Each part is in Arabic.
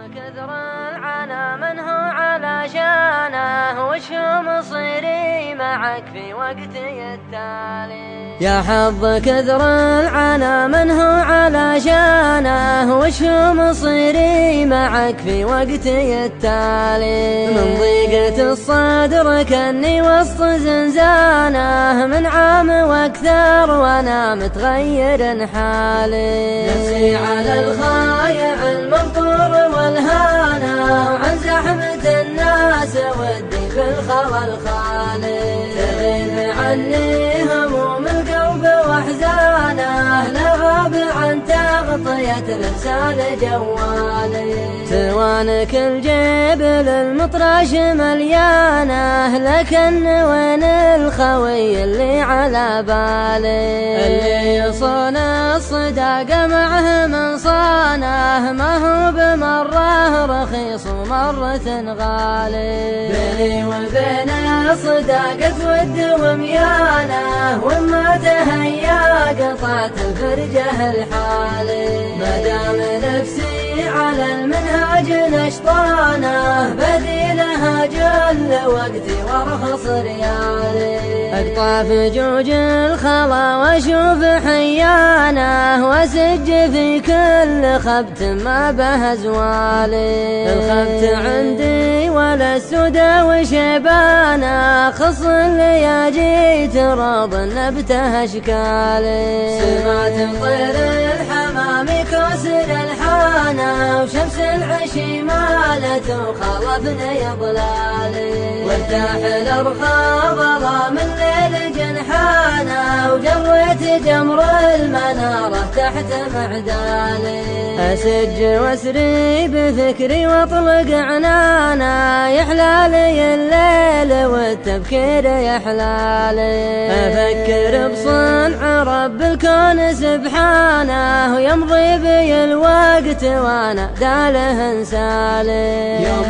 كثر العنا من هو علشانه، وش مصيري معك في وقتي التالي؟ يا حظ كثر العنا من هو علشانه، وش مصيري معك في وقتي التالي؟ من ضيقة الصدر كأني وسط زنزانه، من عام واكثر وانا متغير حالي. نفسي على الخايع المبطور والهانا، وعن زحمة الناس ودي في الخوى الخالي. تغيب عني هموم القلب واحزانه، لغاب عن تغطية الرسال جوالي. توانك الجبل المطرش مليانه، لكن وين الخوي اللي على بالي؟ اللي يصون الصداقة معه من صانه، ما هو بمره رخيص ومرة غالي. بيني وبين صداقة ود وميانه، وما تهيا قطعت الفرجة الحالي. ما دام نفسي على المنهاج نشطانه، بديلها جل وقتي وارخص ريالي. اقطع فجوج الخلا واشوف حيانه، واسج في كل خبت ما به زوالي. الخبت عندي ولا السدى وشيبانه، خص اللي جيت راض نبته اشكالي. سمعت طير الحمام كسر الحانه، وشمس العشي مالت وخلفني ضلالي. وارتاح الارخاء ظلام الليل جنحانه، وجريت جمر المناره تحت معدالي. اسج واسري بفكري واطلق عنانه، يحلالي الليل والتبكير يحلالي. افكر بصنع رب الكون سبحانه، ويمضي بي الوقت وانا داله انسالي. يوم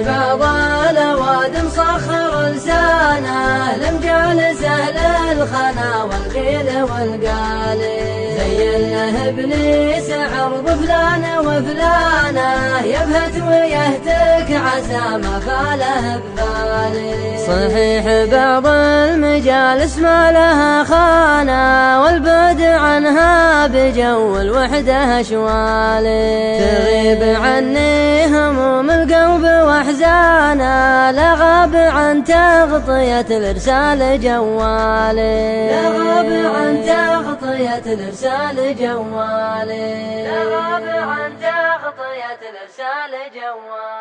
بعض الاواد مسخر لسانه، لمجال سهل الخنا والقيل والقالي. زينه ابليس عرض فلان وفلانه، يبهت ويهتك عسى ما فاله ببالي. صحيح بعض المجالس ما لها خانه، والبعد عنها بجو الوحده اشوالي. تغيب عني هموم القلب واحزانه، لغاب عن تغطية الارسال جوالي. لغاب عن تغطية الارسال جوالي. لغاب عن تغطية الارسال جوالي.